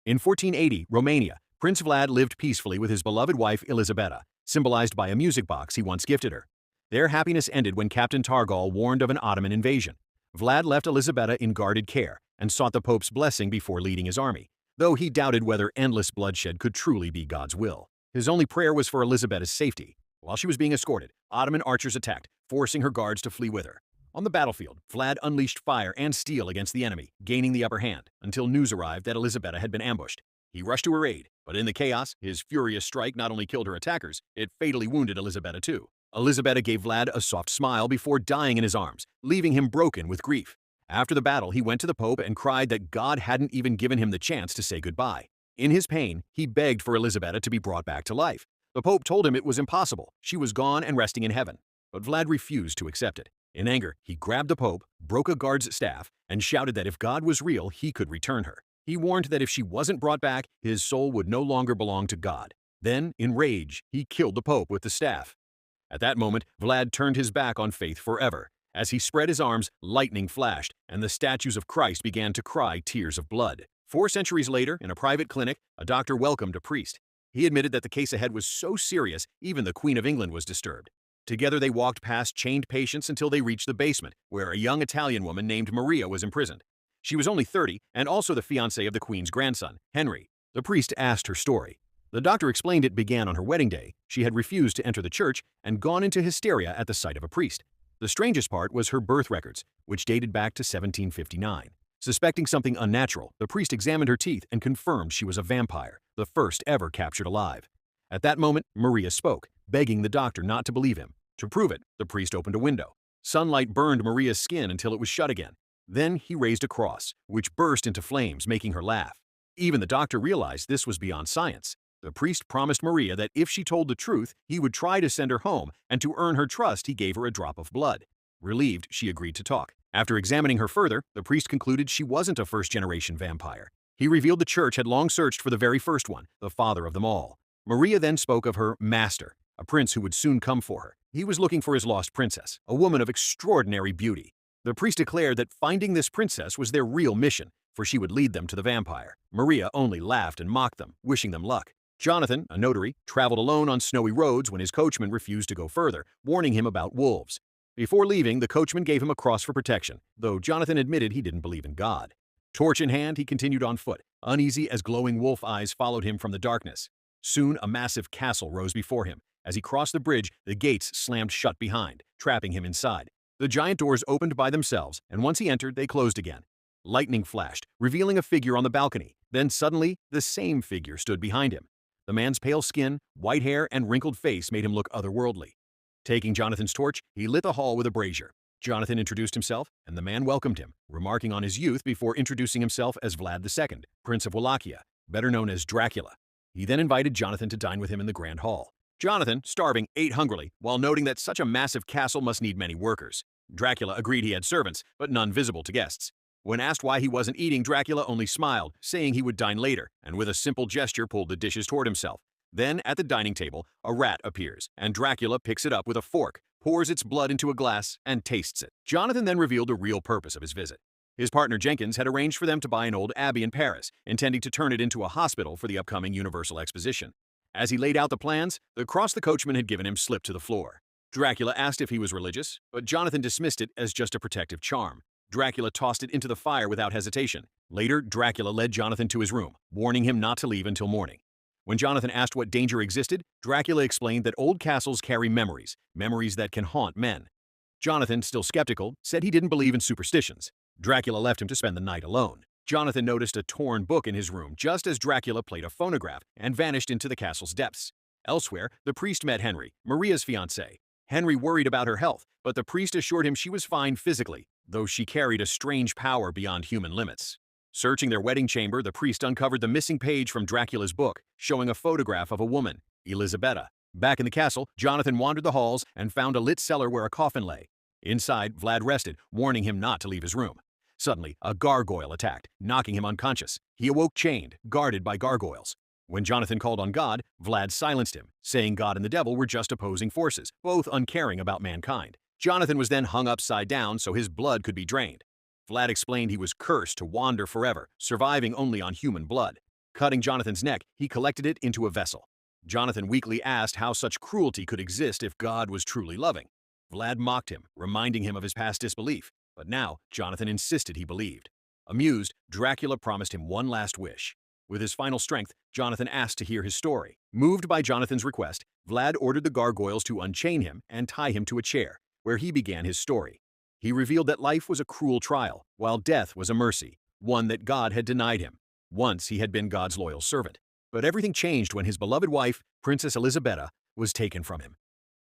In 1480, Romania, Prince Vlad lived peacefully with his beloved wife Elisabeta, symbolized by a music box he once gifted her. Their happiness ended when Captain Targol warned of an Ottoman invasion. Vlad left Elisabeta in guarded care and sought the Pope's blessing before leading his army, though he doubted whether endless bloodshed could truly be God's will. His only prayer was for Elisabeta's safety. While she was being escorted, Ottoman archers attacked, forcing her guards to flee with her. On the battlefield, Vlad unleashed fire and steel against the enemy, gaining the upper hand, until news arrived that Elisabeta had been ambushed. He rushed to her aid, but in the chaos, his furious strike not only killed her attackers, it fatally wounded Elisabeta too. Elisabeta gave Vlad a soft smile before dying in his arms, leaving him broken with grief. After the battle, he went to the Pope and cried that God hadn't even given him the chance to say goodbye. In his pain, he begged for Elisabeta to be brought back to life. The Pope told him it was impossible. She was gone and resting in heaven. But Vlad refused to accept it. In anger, he grabbed the Pope, broke a guard's staff, and shouted that if God was real, he could return her. He warned that if she wasn't brought back, his soul would no longer belong to God. Then, in rage, he killed the Pope with the staff. At that moment, Vlad turned his back on faith forever. As he spread his arms, lightning flashed, and the statues of Christ began to cry tears of blood. 4 centuries later, in a private clinic, a doctor welcomed a priest. He admitted that the case ahead was so serious, even the Queen of England was disturbed. Together they walked past chained patients until they reached the basement, where a young Italian woman named Maria was imprisoned. She was only 30 and also the fiancée of the Queen's grandson, Henry. The priest asked her story. The doctor explained it began on her wedding day. She had refused to enter the church and gone into hysteria at the sight of a priest. The strangest part was her birth records, which dated back to 1759. Suspecting something unnatural, the priest examined her teeth and confirmed she was a vampire, the first ever captured alive. At that moment, Maria spoke, begging the doctor not to believe him. To prove it, the priest opened a window. Sunlight burned Maria's skin until it was shut again. Then he raised a cross, which burst into flames, making her laugh. Even the doctor realized this was beyond science. The priest promised Maria that if she told the truth, he would try to send her home, and to earn her trust, he gave her a drop of blood. Relieved, she agreed to talk. After examining her further, the priest concluded she wasn't a first-generation vampire. He revealed the church had long searched for the very first one, the father of them all. Maria then spoke of her master, a prince who would soon come for her. He was looking for his lost princess, a woman of extraordinary beauty. The priest declared that finding this princess was their real mission, for she would lead them to the vampire. Maria only laughed and mocked them, wishing them luck. Jonathan, a notary, traveled alone on snowy roads when his coachman refused to go further, warning him about wolves. Before leaving, the coachman gave him a cross for protection, though Jonathan admitted he didn't believe in God. Torch in hand, he continued on foot, uneasy as glowing wolf eyes followed him from the darkness. Soon, a massive castle rose before him. As he crossed the bridge, the gates slammed shut behind, trapping him inside. The giant doors opened by themselves, and once he entered, they closed again. Lightning flashed, revealing a figure on the balcony. Then suddenly, the same figure stood behind him. The man's pale skin, white hair, and wrinkled face made him look otherworldly. Taking Jonathan's torch, he lit the hall with a brazier. Jonathan introduced himself, and the man welcomed him, remarking on his youth before introducing himself as Vlad II, Prince of Wallachia, better known as Dracula. He then invited Jonathan to dine with him in the Grand Hall. Jonathan, starving, ate hungrily, while noting that such a massive castle must need many workers. Dracula agreed he had servants, but none visible to guests. When asked why he wasn't eating, Dracula only smiled, saying he would dine later, and with a simple gesture pulled the dishes toward himself. Then, at the dining table, a rat appears, and Dracula picks it up with a fork, pours its blood into a glass, and tastes it. Jonathan then revealed the real purpose of his visit. His partner Jenkins had arranged for them to buy an old abbey in Paris, intending to turn it into a hospital for the upcoming Universal Exposition. As he laid out the plans, the cross the coachman had given him slipped to the floor. Dracula asked if he was religious, but Jonathan dismissed it as just a protective charm. Dracula tossed it into the fire without hesitation. Later, Dracula led Jonathan to his room, warning him not to leave until morning. When Jonathan asked what danger existed, Dracula explained that old castles carry memories, memories that can haunt men. Jonathan, still skeptical, said he didn't believe in superstitions. Dracula left him to spend the night alone. Jonathan noticed a torn book in his room just as Dracula played a phonograph and vanished into the castle's depths. Elsewhere, the priest met Henry, Maria's fiancé. Henry worried about her health, but the priest assured him she was fine physically, though she carried a strange power beyond human limits. Searching their wedding chamber, the priest uncovered the missing page from Dracula's book, showing a photograph of a woman, Elisabeta. Back in the castle, Jonathan wandered the halls and found a lit cellar where a coffin lay. Inside, Vlad rested, warning him not to leave his room. Suddenly, a gargoyle attacked, knocking him unconscious. He awoke chained, guarded by gargoyles. When Jonathan called on God, Vlad silenced him, saying God and the devil were just opposing forces, both uncaring about mankind. Jonathan was then hung upside down so his blood could be drained. Vlad explained he was cursed to wander forever, surviving only on human blood. Cutting Jonathan's neck, he collected it into a vessel. Jonathan weakly asked how such cruelty could exist if God was truly loving. Vlad mocked him, reminding him of his past disbelief, but now Jonathan insisted he believed. Amused, Dracula promised him one last wish. With his final strength, Jonathan asked to hear his story. Moved by Jonathan's request, Vlad ordered the gargoyles to unchain him and tie him to a chair, where he began his story. He revealed that life was a cruel trial, while death was a mercy, one that God had denied him. Once he had been God's loyal servant. But everything changed when his beloved wife, Princess Elisabetta, was taken from him.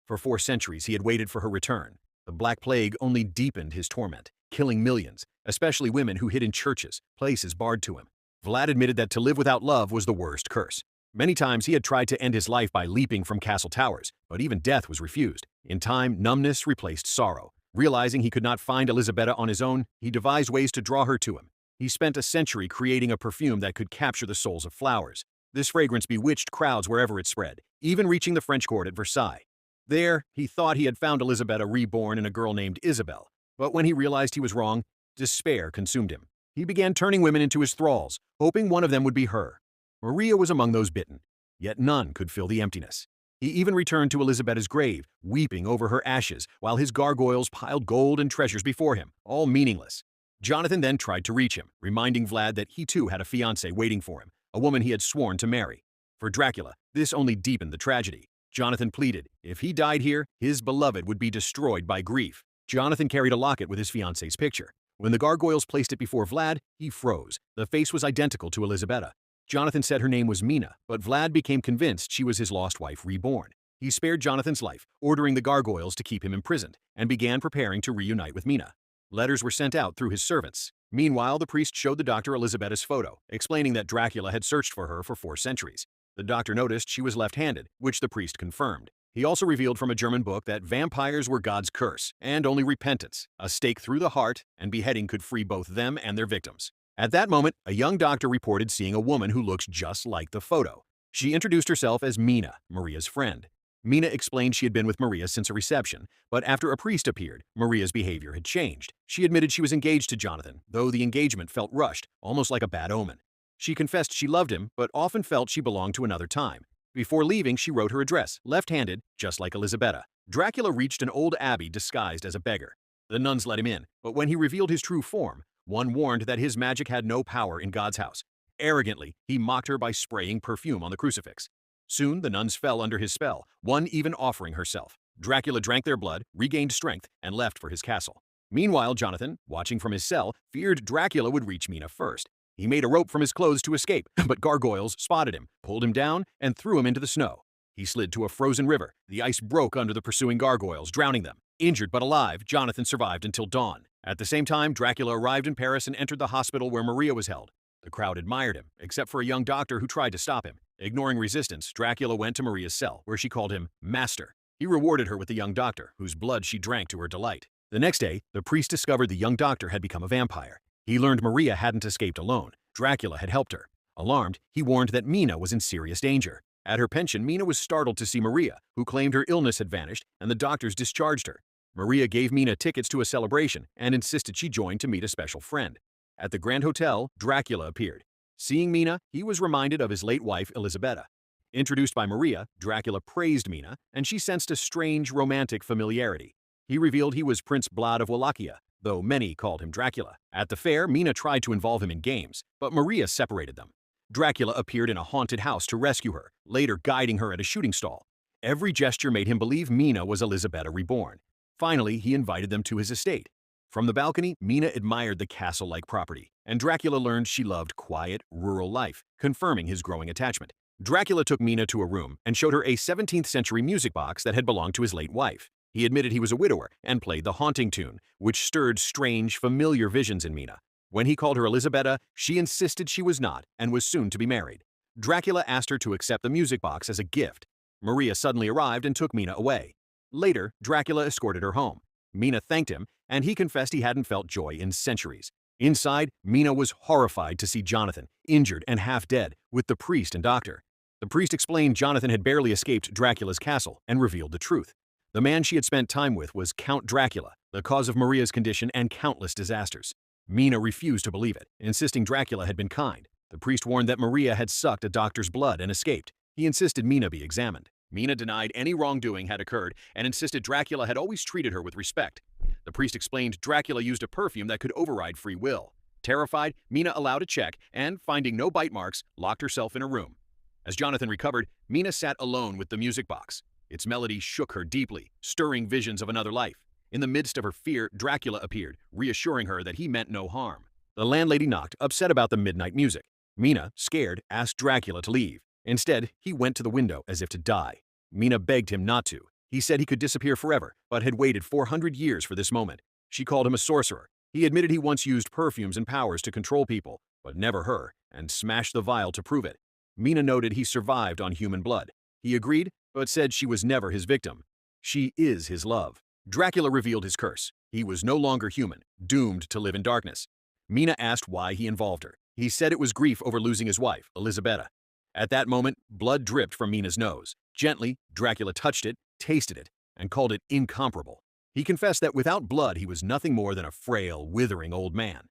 For 4 centuries, he had waited for her return. The Black Plague only deepened his torment, killing millions, especially women who hid in churches, places barred to him. Vlad admitted that to live without love was the worst curse. Many times he had tried to end his life by leaping from castle towers, but even death was refused. In time, numbness replaced sorrow. Realizing he could not find Elisabetta on his own, he devised ways to draw her to him. He spent a century creating a perfume that could capture the souls of flowers. This fragrance bewitched crowds wherever it spread, even reaching the French court at Versailles. There, he thought he had found Elisabetta reborn in a girl named Isabel, but when he realized he was wrong, despair consumed him. He began turning women into his thralls, hoping one of them would be her. Maria was among those bitten, yet none could fill the emptiness. He even returned to Elisabetta's grave, weeping over her ashes, while his gargoyles piled gold and treasures before him, all meaningless. Jonathan then tried to reach him, reminding Vlad that he too had a fiancée waiting for him, a woman he had sworn to marry. For Dracula, this only deepened the tragedy. Jonathan pleaded, if he died here, his beloved would be destroyed by grief. Jonathan carried a locket with his fiancée's picture. When the gargoyles placed it before Vlad, he froze. The face was identical to Elisabetta. Jonathan said her name was Mina, but Vlad became convinced she was his lost wife reborn. He spared Jonathan's life, ordering the gargoyles to keep him imprisoned, and began preparing to reunite with Mina. Letters were sent out through his servants. Meanwhile, the priest showed the doctor Elisabetta's photo, explaining that Dracula had searched for her for 4 centuries. The doctor noticed she was left-handed, which the priest confirmed. He also revealed from a German book that vampires were God's curse, and only repentance, a stake through the heart, and beheading could free both them and their victims. At that moment, a young doctor reported seeing a woman who looks just like the photo. She introduced herself as Mina, Maria's friend. Mina explained she had been with Maria since a reception, but after a priest appeared, Maria's behavior had changed. She admitted she was engaged to Jonathan, though the engagement felt rushed, almost like a bad omen. She confessed she loved him, but often felt she belonged to another time. Before leaving, she wrote her address, left-handed, just like Elisabetta. Dracula reached an old abbey disguised as a beggar. The nuns let him in, but when he revealed his true form, one warned that his magic had no power in God's house. Arrogantly, he mocked her by spraying perfume on the crucifix. Soon, the nuns fell under his spell, one even offering herself. Dracula drank their blood, regained strength, and left for his castle. Meanwhile, Jonathan, watching from his cell, feared Dracula would reach Mina first. He made a rope from his clothes to escape, but gargoyles spotted him, pulled him down, and threw him into the snow. He slid to a frozen river. The ice broke under the pursuing gargoyles, drowning them. Injured but alive, Jonathan survived until dawn. At the same time, Dracula arrived in Paris and entered the hospital where Maria was held. The crowd admired him, except for a young doctor who tried to stop him. Ignoring resistance, Dracula went to Maria's cell, where she called him Master. He rewarded her with the young doctor, whose blood she drank to her delight. The next day, the priest discovered the young doctor had become a vampire. He learned Maria hadn't escaped alone. Dracula had helped her. Alarmed, he warned that Mina was in serious danger. At her pension, Mina was startled to see Maria, who claimed her illness had vanished and the doctors discharged her. Maria gave Mina tickets to a celebration and insisted she join to meet a special friend. At the Grand Hotel, Dracula appeared. Seeing Mina, he was reminded of his late wife, Elisabetta. Introduced by Maria, Dracula praised Mina, and she sensed a strange romantic familiarity. He revealed he was Prince Vlad of Wallachia, though many called him Dracula. At the fair, Mina tried to involve him in games, but Maria separated them. Dracula appeared in a haunted house to rescue her, later guiding her at a shooting stall. Every gesture made him believe Mina was Elisabetta reborn. Finally, he invited them to his estate. From the balcony, Mina admired the castle-like property, and Dracula learned she loved quiet, rural life, confirming his growing attachment. Dracula took Mina to a room and showed her a 17th-century music box that had belonged to his late wife. He admitted he was a widower and played the haunting tune, which stirred strange, familiar visions in Mina. When he called her Elisabetta, she insisted she was not and was soon to be married. Dracula asked her to accept the music box as a gift. Maria suddenly arrived and took Mina away. Later, Dracula escorted her home. Mina thanked him, and he confessed he hadn't felt joy in centuries. Inside, Mina was horrified to see Jonathan, injured and half dead, with the priest and doctor. The priest explained Jonathan had barely escaped Dracula's castle and revealed the truth. The man she had spent time with was Count Dracula, the cause of Maria's condition and countless disasters. Mina refused to believe it, insisting Dracula had been kind. The priest warned that Maria had sucked a doctor's blood and escaped. He insisted Mina be examined. Mina denied any wrongdoing had occurred and insisted Dracula had always treated her with respect. The priest explained Dracula used a perfume that could override free will. Terrified, Mina allowed a check and, finding no bite marks, locked herself in a room. As Jonathan recovered, Mina sat alone with the music box. Its melody shook her deeply, stirring visions of another life. In the midst of her fear, Dracula appeared, reassuring her that he meant no harm. The landlady knocked, upset about the midnight music. Mina, scared, asked Dracula to leave. Instead, he went to the window as if to die. Mina begged him not to. He said he could disappear forever, but had waited 400 years for this moment. She called him a sorcerer. He admitted he once used perfumes and powers to control people, but never her, and smashed the vial to prove it. Mina noted he survived on human blood. He agreed, but said she was never his victim. She is his love. Dracula revealed his curse. He was no longer human, doomed to live in darkness. Mina asked why he involved her. He said it was grief over losing his wife, Elisabetta. At that moment, blood dripped from Mina's nose. Gently, Dracula touched it, tasted it, and called it incomparable. He confessed that without blood he was nothing more than a frail, withering old man.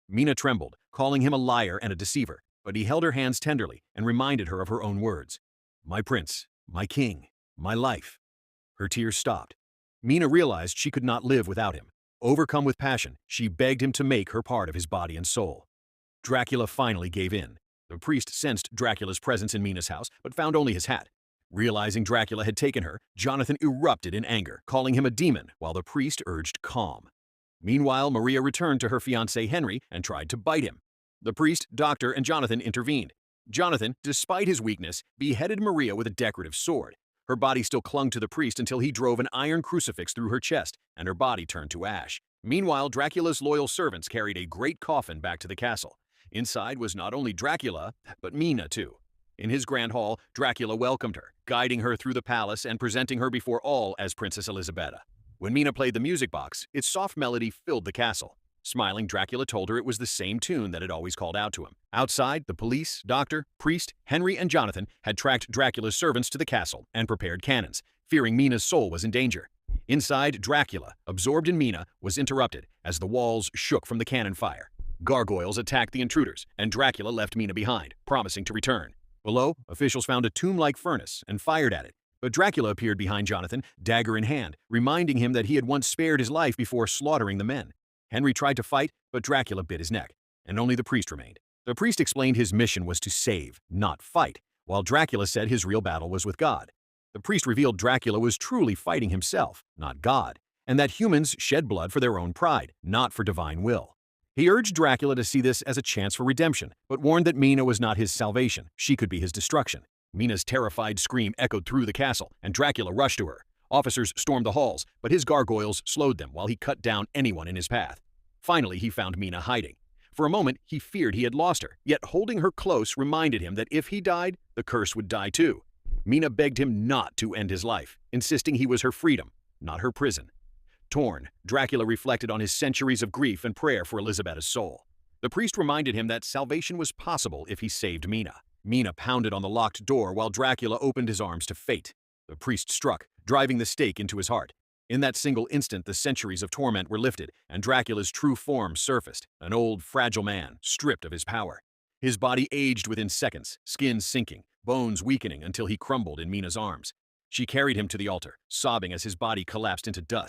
Mina trembled, calling him a liar and a deceiver, but he held her hands tenderly and reminded her of her own words. "My prince, my king, my life." Her tears stopped. Mina realized she could not live without him. Overcome with passion, she begged him to make her part of his body and soul. Dracula finally gave in. The priest sensed Dracula's presence in Mina's house, but found only his hat. Realizing Dracula had taken her, Jonathan erupted in anger, calling him a demon, while the priest urged calm. Meanwhile, Maria returned to her fiancé Henry and tried to bite him. The priest, doctor, and Jonathan intervened. Jonathan, despite his weakness, beheaded Maria with a decorative sword. Her body still clung to the priest until he drove an iron crucifix through her chest, and her body turned to ash. Meanwhile, Dracula's loyal servants carried a great coffin back to the castle. Inside was not only Dracula, but Mina too. In his grand hall, Dracula welcomed her, guiding her through the palace and presenting her before all as Princess Elisabetta. When Mina played the music box, its soft melody filled the castle. Smiling, Dracula told her it was the same tune that had always called out to him. Outside, the police, doctor, priest, Henry, and Jonathan had tracked Dracula's servants to the castle and prepared cannons, fearing Mina's soul was in danger. Inside, Dracula, absorbed in Mina, was interrupted as the walls shook from the cannon fire. Gargoyles attacked the intruders, and Dracula left Mina behind, promising to return. Below, officials found a tomb-like furnace and fired at it, but Dracula appeared behind Jonathan, dagger in hand, reminding him that he had once spared his life before slaughtering the men. Henry tried to fight, but Dracula bit his neck, and only the priest remained. The priest explained his mission was to save, not fight, while Dracula said his real battle was with God. The priest revealed Dracula was truly fighting himself, not God, and that humans shed blood for their own pride, not for divine will. He urged Dracula to see this as a chance for redemption, but warned that Mina was not his salvation. She could be his destruction. Mina's terrified scream echoed through the castle, and Dracula rushed to her. Officers stormed the halls, but his gargoyles slowed them while he cut down anyone in his path. Finally, he found Mina hiding. For a moment, he feared he had lost her, yet holding her close reminded him that if he died, the curse would die too. Mina begged him not to end his life, insisting he was her freedom, not her prison. Torn, Dracula reflected on his centuries of grief and prayer for Elisabetta's soul. The priest reminded him that salvation was possible if he saved Mina. Mina pounded on the locked door while Dracula opened his arms to fate. The priest struck, driving the stake into his heart. In that single instant, the centuries of torment were lifted, and Dracula's true form surfaced, an old, fragile man, stripped of his power. His body aged within seconds, skin sinking, bones weakening until he crumbled in Mina's arms. She carried him to the altar, sobbing as his body collapsed into dust.